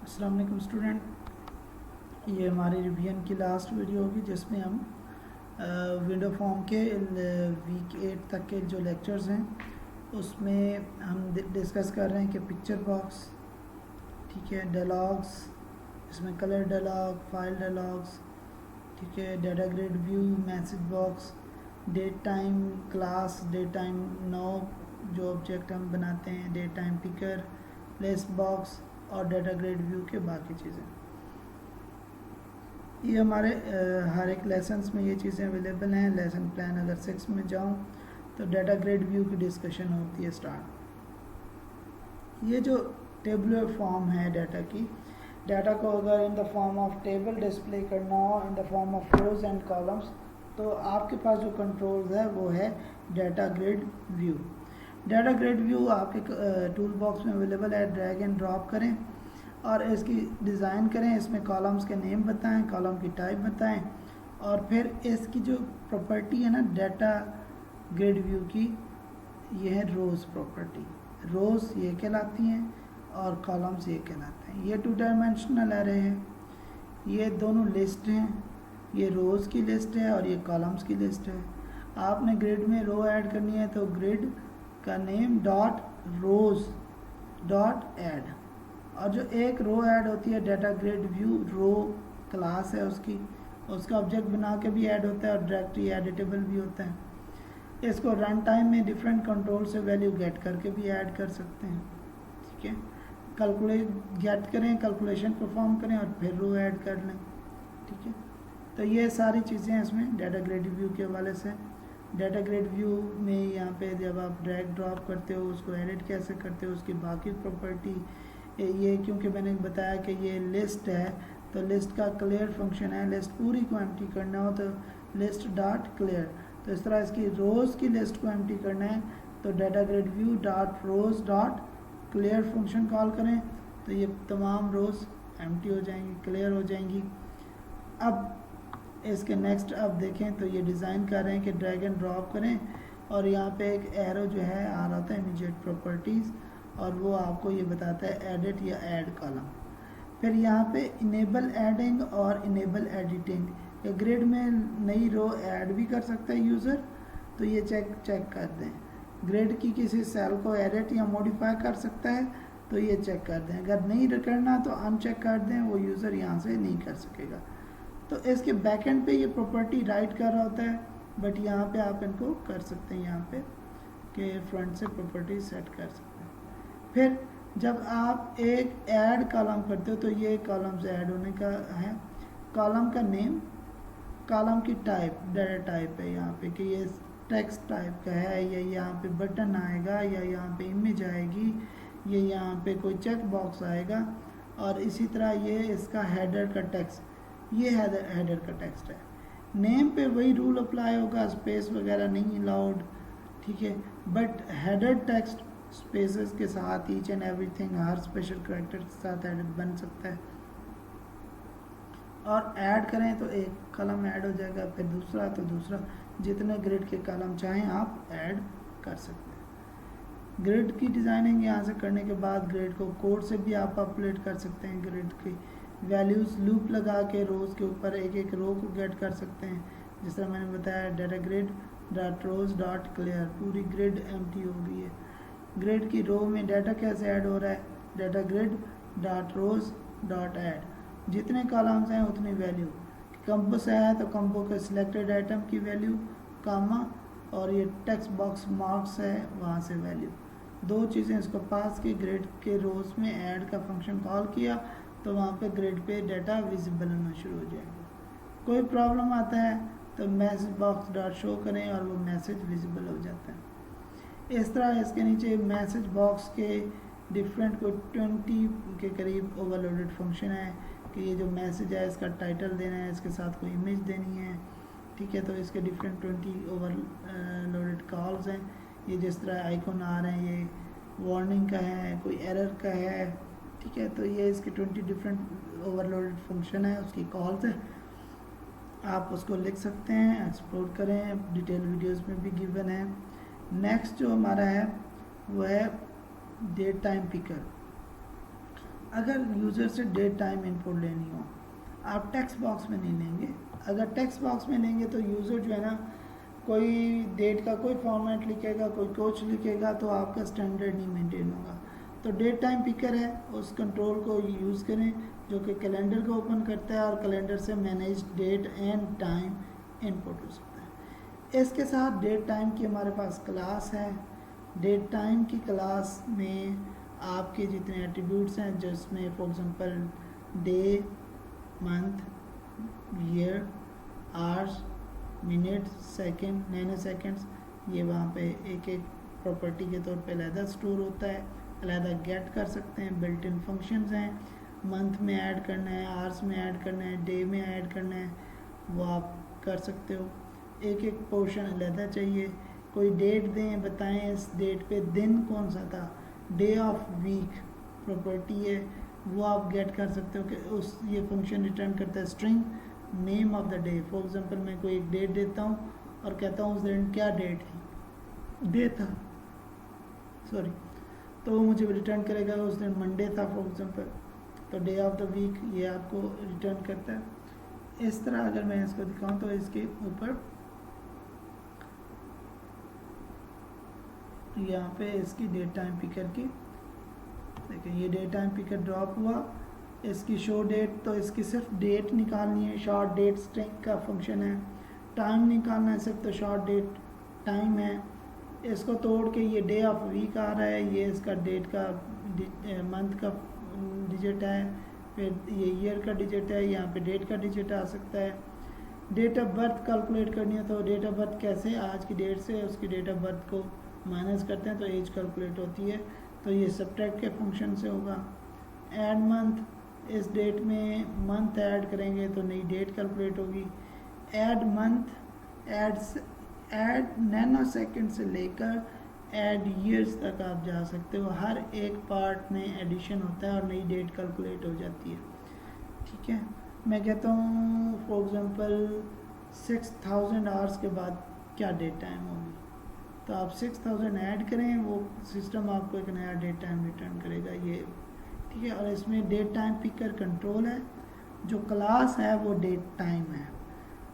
अस्सलाम वालेकुम स्टूडेंट, ये हमारी रिवीजन की लास्ट वीडियो होगी जिसमें हम विंडो फॉर्म के वीक 8 तक के जो लेक्चर्स हैं उसमें हम डिस्कस कर रहे हैं कि पिक्चर बॉक्स, ठीक है, डायलॉग्स, इसमें कलर डायलॉग, फाइल डायलॉग्स, ठीक है, data grid view, message box, date time class, date time knob जो ऑब्जेक्ट हम बनाते हैं, date time picker, list box और डाटा ग्रिड व्यू के बाकी चीज़ें। ये हमारे हर एक लेसन्स में ये चीज़ें अवेलेबल हैं। लेसन प्लान अगर 6 में जाऊँ तो डाटा ग्रिड व्यू की डिस्कशन होती है स्टार्ट। ये जो टेबुलर फॉर्म है डाटा की, डाटा को अगर in the form of table display करना हो, in the form of rose and columns, तो आपके पास जो कंट्रोल्स है वो है data grid view. Data grid view आपके टूल बॉक्स में अवेलेबल है। ड्रैग एंड ड्रॉप करें और इसकी डिज़ाइन करें, इसमें कॉलम्स के नेम बताएं, कॉलम की टाइप बताएं और फिर इसकी जो प्रॉपर्टी है ना डाटा ग्रिड व्यू की, ये है रोज़ प्रॉपर्टी। रोज़ ये कहलाती हैं और कॉलम्स ये कहलाते हैं। ये 2 डायमेंशनल एरे है, ये दोनों लिस्ट हैं, ये रोज़ की लिस्ट है और ये कॉलम्स की लिस्ट है। आपने ग्रिड में रो ऐड करनी है तो ग्रिड का name dot rows dot add, और जो एक रो ऐड होती है data grid view row class है उसका ऑब्जेक्ट बना के भी ऐड होता है और डायरेक्टली एडिटेबल भी होता है। इसको रन टाइम में डिफरेंट कंट्रोल से वैल्यू गेट करके भी ऐड कर सकते हैं, ठीक है। कैलकुलेट गेट करें, कैलकुलेशन परफॉर्म करें और फिर रो ऐड कर लें, ठीक है। तो ये सारी चीज़ें इसमें डाटा ग्रिड व्यू के हवाले से। डाटा ग्रिड व्यू में यहाँ पे जब आप ड्रैग ड्रॉप करते हो, उसको एडिट कैसे करते हो, उसकी बाकी प्रॉपर्टी, ये क्योंकि मैंने बताया कि ये लिस्ट है तो लिस्ट का क्लियर फंक्शन है। लिस्ट पूरी को एम्प्टी करना हो तो लिस्ट डॉट क्लियर, तो इस तरह इसकी रोज़ की लिस्ट को एम्प्टी करना है तो data grid view dot rows dot clear function call करें तो ये तमाम रोज़ एम्प्टी हो जाएंगी, क्लियर हो जाएंगी। अब इसके नेक्स्ट अब देखें तो ये डिज़ाइन कर रहे हैं कि ड्रैग एंड ड्रॉप करें और यहाँ पे एक एरो जो है आ रहा था इमीडिएट प्रॉपर्टीज़, और वो आपको ये बताता है एडिट या ऐड कॉलम। फिर यहाँ पे इनेबल एडिंग और इनेबल एडिटिंग, ग्रिड में नई रो ऐड भी कर सकता है यूज़र, तो ये चेक कर दें। ग्रिड की किसी सेल को एडिट या मॉडिफाई कर सकता है तो ये चेक कर दें। अगर नहीं करना तो अनचेक कर दें, वो यूज़र यहाँ से नहीं कर सकेगा। तो इसके बैकएंड पे ये प्रॉपर्टी राइट कर रहा होता है, बट यहाँ पे आप इनको कर सकते हैं, यहाँ पे कि फ्रंट से प्रॉपर्टी सेट कर सकते हैं। फिर जब आप एक ऐड कॉलम करते हो तो ये कॉलम से ऐड होने का है, कॉलम का नेम, कॉलम की टाइप, डाटा टाइप है यहाँ पे कि ये टेक्स्ट टाइप का है या यहाँ पे बटन आएगा या यहाँ पे इमेज आएगी या यहाँ पे कोई चेक बॉक्स आएगा, और इसी तरह ये इसका हेडर का टेक्स्ट, ये हेडर का टेक्स्ट है। नेम पे वही रूल अप्लाई होगा, स्पेस वगैरह नहीं अलाउड, ठीक है, बट हेडर टेक्स्ट स्पेसेस के साथ each and everything her special character के साथ एडिट बन सकता है। और ऐड करें तो एक कॉलम ऐड हो जाएगा, फिर दूसरा तो दूसरा, जितने ग्रिड के कॉलम चाहें आप ऐड कर सकते हैं। ग्रिड की डिज़ाइनिंग यहाँ से करने के बाद ग्रिड को कोड से भी आप अपडेट कर सकते हैं। ग्रिड की वैल्यूज़ लूप लगा के रोज़ के ऊपर एक एक रो को गेट कर सकते हैं। जिस तरह मैंने बताया डाटा ग्रिड डॉट रोज डॉट क्लियर, पूरी ग्रिड एम्प्टी हो गई है। ग्रिड की रो में डाटा कैसे ऐड हो रहा है, डाटा ग्रिड डॉट रोज डॉट ऐड, जितने कॉलम्स हैं उतनी वैल्यू। कंबो से है तो कंबो के सिलेक्टेड आइटम की वैल्यू कामा, और ये टेक्स्ट बॉक्स मार्क्स है वहाँ से वैल्यू, दो चीज़ें इसको पास की ग्रिड के रोज़ में ऐड का फंक्शन कॉल किया तो वहाँ पे ग्रिड पे डाटा विजिबल होना शुरू हो जाएगा। कोई प्रॉब्लम आता है तो मैसेज बॉक्स डॉट शो करें और वो मैसेज विजिबल हो जाता है। इस तरह इसके नीचे मैसेज बॉक्स के डिफरेंट को 20 के करीब ओवरलोडेड फंक्शन है कि ये जो मैसेज है इसका टाइटल देना है, इसके साथ कोई इमेज देनी है, ठीक है। तो इसके डिफरेंट 20 ओवरलोडेड कॉल्स हैं। ये जिस तरह आइकॉन आ रहे हैं, ये वार्निंग का है, कोई एरर का है, ठीक है। तो ये इसके 20 डिफरेंट ओवरलोडेड फंक्शन है, उसकी कॉल्स है। आप उसको लिख सकते हैं, एक्सप्लोर करें, डिटेल वीडियोस में भी गिवन है। नेक्स्ट जो हमारा है वो है डेट टाइम पिकर। अगर यूज़र से डेट टाइम इनपुट लेनी हो, आप टेक्स्ट बॉक्स में नहीं लेंगे। अगर टेक्स्ट बॉक्स में लेंगे तो यूज़र जो है ना, कोई डेट का कोई फॉर्मेट लिखेगा, कोई कुछ लिखेगा, तो आपका स्टैंडर्ड नहीं मेंटेन होगा। तो डेट टाइम पिकर है, उस कंट्रोल को यूज़ करें जो कि कैलेंडर को ओपन करता है और कैलेंडर से manage date and time input हो सकता है। इसके साथ डेट टाइम की हमारे पास क्लास है। डेट टाइम की क्लास में आपके जितने एट्रीब्यूट्स हैं, जिसमें for example day, month, year, hours, minute, second, nanoseconds, ये वहाँ पे एक एक प्रॉपर्टी के तौर पे अलहदा स्टोर होता है, अलहदा गेट कर सकते हैं। बिल्ट इन फंक्शंस हैं, मंथ में ऐड करना है, आवर्स में ऐड करना है, डे में ऐड करना है, वो आप कर सकते हो। एक एक पोर्शन अलहदा चाहिए। कोई डेट दें, बताएं इस डेट पे दिन कौन सा था, डे ऑफ वीक प्रॉपर्टी है, वो आप गेट कर सकते हो कि उस ये फंक्शन रिटर्न करता है string name of the day. For example मैं कोई एक डेट देता हूँ और कहता हूँ उस दिन क्या डेट थी, डे था, सॉरी, तो वो मुझे रिटर्न करेगा उस दिन मंडे था फॉर एग्जांपल। तो डे ऑफ द वीक ये आपको रिटर्न करता है। इस तरह अगर मैं इसको दिखाऊं तो इसके ऊपर यहाँ पे इसकी डेट टाइम पिकर की देखिए, ये डेट टाइम पिकर ड्रॉप हुआ। इसकी शो डेट, तो इसकी सिर्फ डेट निकालनी है, शॉर्ट डेट स्ट्रिंग का फंक्शन है। टाइम निकालना है सिर्फ, तो शॉर्ट डेट टाइम है। इसको तोड़ के ये डे ऑफ वीक आ रहा है, ये इसका डेट का मंथ का डिजिट है, फिर ये ईयर का डिजिट है, यहाँ पे डेट का डिजिट आ सकता है। डेट ऑफ बर्थ कैलकुलेट करनी है, तो डेट ऑफ बर्थ कैसे, आज की डेट से उसकी डेट ऑफ बर्थ को माइनस करते हैं तो एज कैलकुलेट होती है, तो ये सब्ट्रैक्ट के फंक्शन से होगा। ऐड मंथ, इस डेट में मंथ ऐड करेंगे तो नई डेट कैलकुलेट होगी। Add month, add nano second से लेकर ऐड ईयर्स तक आप जा सकते हो। हर एक पार्ट में एडिशन होता है और नई डेट कैलकुलेट हो जाती है। ठीक है, मैं कहता हूँ फॉर एग्जांपल 6000 आवर्स के बाद क्या डेट टाइम होगी, तो आप 6000 ऐड करें, वो सिस्टम आपको एक नया डेट टाइम रिटर्न करेगा ये। ठीक है, और इसमें डेट टाइम पिकर कंट्रोल है, जो क्लास है वो डेट टाइम है,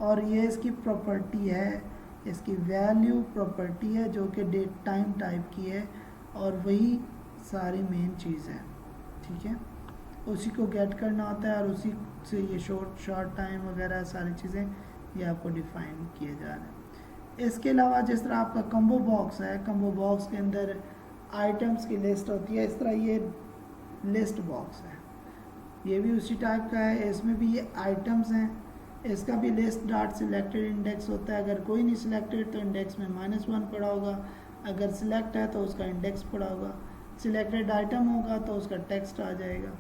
और ये इसकी प्रॉपर्टी है, इसकी वैल्यू प्रॉपर्टी है जो कि डेट टाइम टाइप की है, और वही सारी मेन चीज़ है। ठीक है, उसी को गेट करना होता है और उसी से ये शॉर्ट टाइम वगैरह सारी चीज़ें ये आपको डिफाइन किए जा रहे हैं। इसके अलावा जिस तरह आपका कम्बो बॉक्स है, कम्बो बॉक्स के अंदर आइटम्स की लिस्ट होती है, इस तरह ये लिस्ट बॉक्स है, ये भी उसी टाइप का है। इसमें भी ये आइटम्स हैं, इसका भी लिस्ट डॉट सिलेक्टेड इंडेक्स होता है। अगर कोई नहीं सिलेक्टेड तो इंडेक्स में -1 पड़ा होगा, अगर सिलेक्ट है तो उसका इंडेक्स पड़ा होगा। सिलेक्टेड आइटम होगा तो उसका टेक्स्ट आ जाएगा।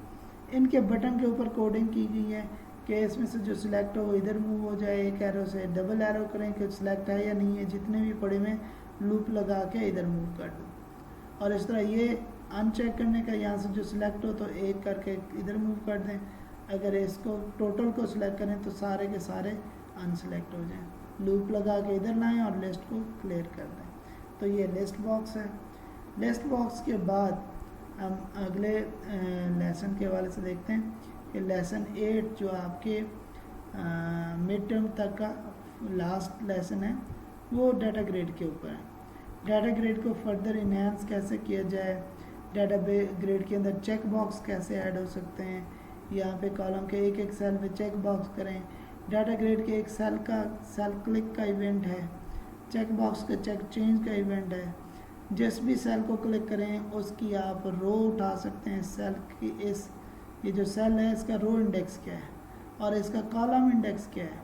इनके बटन के ऊपर कोडिंग की गई है कि इसमें से जो सिलेक्ट हो वो इधर मूव हो जाए, एक एरो से डबल एरो करें कि सिलेक्ट है या नहीं है, जितने भी पड़े में लूप लगा के इधर मूव कर दो। और इस तरह ये अनचेक करने का, यहाँ से जो सिलेक्ट हो तो एक करके इधर मूव कर दें, अगर इसको टोटल को सिलेक्ट करें तो सारे के सारे अनसिलेक्ट हो जाएं। लूप लगा के इधर लाएं और लिस्ट को क्लियर कर दें। तो ये लिस्ट बॉक्स है। लिस्ट बॉक्स के बाद हम अगले लेसन के हवाले से देखते हैं कि लेसन 8 जो आपके मिड टर्म तक का लास्ट लेसन है वो डाटा ग्रेड के ऊपर है। डाटा ग्रेड को फर्दर इन्हेंस कैसे किया जाए, डाटा ग्रेड के अंदर चेक बॉक्स कैसे ऐड हो सकते हैं, यहाँ पे कॉलम के एक एक सेल में चेक बॉक्स करें। डाटा ग्रेड के एक सेल क्लिक का इवेंट है, चेक बॉक्स का चेक चेंज का इवेंट है। जिस भी सेल को क्लिक करें उसकी आप रो उठा सकते हैं। सेल की ये जो सेल है इसका रो इंडेक्स क्या है और इसका कॉलम इंडेक्स क्या है,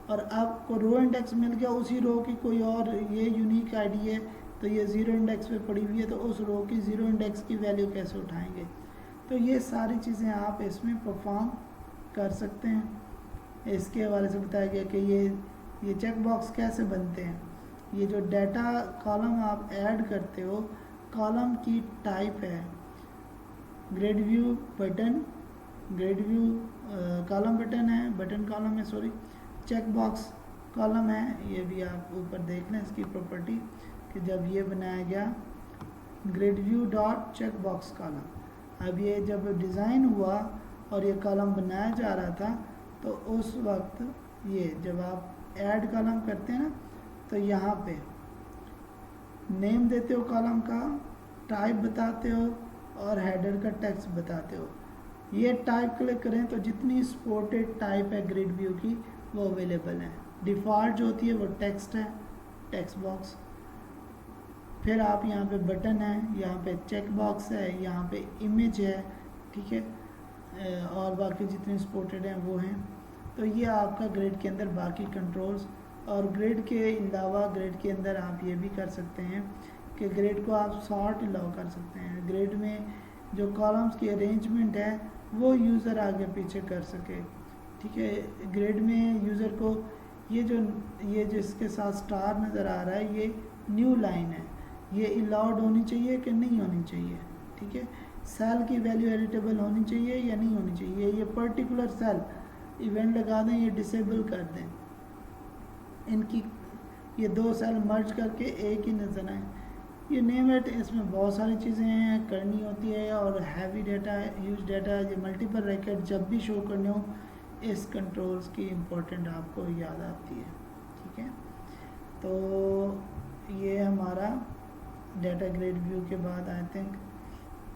और आपको रो इंडेक्स मिल गया, उसी रो की कोई और ये यूनिक आईडी है तो ये 0 इंडेक्स पे पड़ी हुई है, तो उस रो की 0 इंडेक्स की वैल्यू कैसे उठाएंगे। तो ये सारी चीज़ें आप इसमें परफॉर्म कर सकते हैं। इसके हवाले से बताया गया कि ये चेक बॉक्स कैसे बनते हैं। ये जो डाटा कॉलम आप ऐड करते हो, कॉलम की टाइप है grade view button, grade view column button है, बटन कॉलम है सॉरी, चेक बॉक्स कॉलम है। ये भी आप ऊपर देख लें इसकी प्रॉपर्टी कि जब ये बनाया गया grid view dot check box column, अब ये जब डिज़ाइन हुआ और ये कॉलम बनाया जा रहा था तो उस वक्त ये जब आप ऐड कॉलम करते हैं ना तो यहाँ पे नेम देते हो कॉलम का, टाइप बताते हो और हेडर का टेक्स्ट बताते हो। ये टाइप क्लिक करें तो जितनी सपोर्टेड टाइप है ग्रिड व्यू की वो अवेलेबल है। डिफ़ॉल्ट जो होती है वो टेक्स्ट है, टेक्स्ट बॉक्स। फिर आप यहाँ पे बटन है, यहाँ पे चेक बॉक्स है, यहाँ पे इमेज है, ठीक है, और बाकी जितने सपोर्टेड हैं वो हैं। तो ये आपका ग्रिड के अंदर बाकी कंट्रोल्स। और ग्रिड के अलावा ग्रिड के अंदर आप ये भी कर सकते हैं कि ग्रिड को आप सॉर्ट अलाउ कर सकते हैं। ग्रिड में जो कॉलम्स की अरेंजमेंट है वो यूज़र आगे पीछे कर सके, ठीक है। ग्रिड में यूज़र को ये जिसके साथ स्टार नज़र आ रहा है ये न्यू लाइन है, ये अलाउड होनी चाहिए कि नहीं होनी चाहिए, ठीक है। सेल की वैल्यू एडिटेबल होनी चाहिए या नहीं होनी चाहिए, ये पर्टिकुलर सेल इवेंट लगा दें, ये डिसेबल कर दें। इनकी ये दो सेल मर्ज करके एक ही नज़र आए। ये नेम इट, इसमें बहुत सारी चीज़ें हैं करनी होती है। और हैवी डाटा, ह्यूज डाटा, ये मल्टीपल रैकेट जब भी शो करने हो इस कंट्रोल्स की इम्पोर्टेंट आपको याद आती है, ठीक है। तो ये हमारा डाटा ग्रिड व्यू के बाद आई थिंक,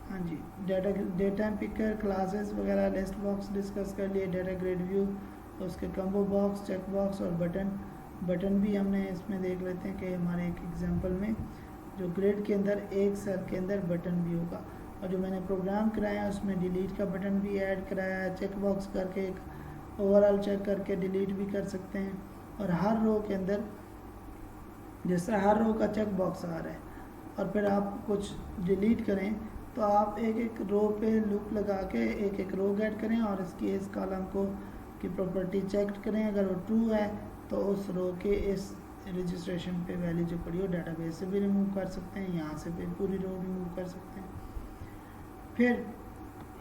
हाँ जी, डेटा पिकर, क्लासेस वगैरह, लिस्ट बॉक्स डिस्कस कर लिए। डाटा ग्रिड व्यू, उसके कम्बो बॉक्स, चेक बॉक्स और बटन भी हमने इसमें देख लेते हैं कि हमारे एक एग्जांपल में जो ग्रिड के अंदर एक सेल के अंदर बटन भी होगा। और जो मैंने प्रोग्राम कराया उसमें डिलीट का बटन भी ऐड कराया है। चेक बॉक्स करके एक ओवरऑल चेक करके डिलीट भी कर सकते हैं। और हर रो के अंदर जिस तरह हर रो का चेक बॉक्स आ रहा है और फिर आप कुछ डिलीट करें तो आप एक एक रो पे लूप लगा के एक एक रो गेट करें और इसकी इस कॉलम को की प्रॉपर्टी चेक करें। अगर वो ट्रू है तो उस रो के इस रजिस्ट्रेशन पे वैल्यू जो पड़ी हो डेटाबेस से भी रिमूव कर सकते हैं, यहाँ से भी पूरी रो रिमूव कर सकते हैं। फिर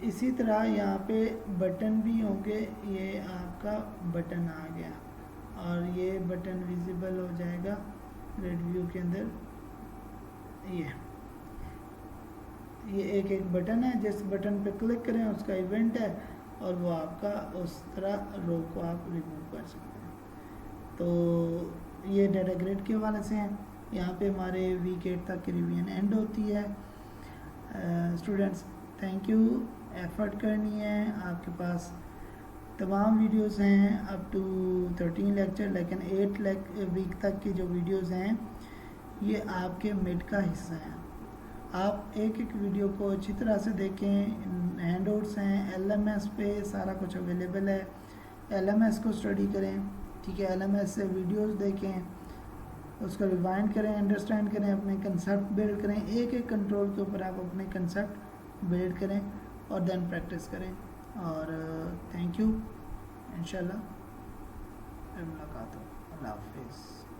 इसी तरह यहाँ पे बटन भी होंगे। ये आपका बटन आ गया और ये बटन विजिबल हो जाएगा ग्रिड व्यू के अंदर। ये एक बटन है, जिस बटन पे क्लिक करें उसका इवेंट है और वो आपका उस तरह रो को आप रिमूव कर सकते हैं। तो ये डाटा ग्रिड के हवाले से हैं। यहाँ पे हमारे वीक 8 तक की रिवीजन एंड होती है। स्टूडेंट्स थैंक यू, एफर्ट करनी है। आपके पास तमाम वीडियोस हैं अप टू 13 लेक्चर, लेकिन 8 वीक तक की जो वीडियोस हैं ये आपके मिड का हिस्सा है। आप एक एक वीडियो को अच्छी तरह से देखें। हैंडआउट्स हैं, LMS पे सारा कुछ अवेलेबल है। LMS को स्टडी करें, ठीक है। LMS से वीडियोस देखें, उसको रिवाइंड करें, अंडरस्टैंड करें, अपने कंसेप्ट बिल्ड करें। एक एक कंट्रोल के ऊपर आप अपने कंसेप्ट बिल्ड करें और देन प्रैक्टिस करें। और थैंक यू, इंशाल्लाह फिर मुलाकात हो। अल्लाह हाफिज़।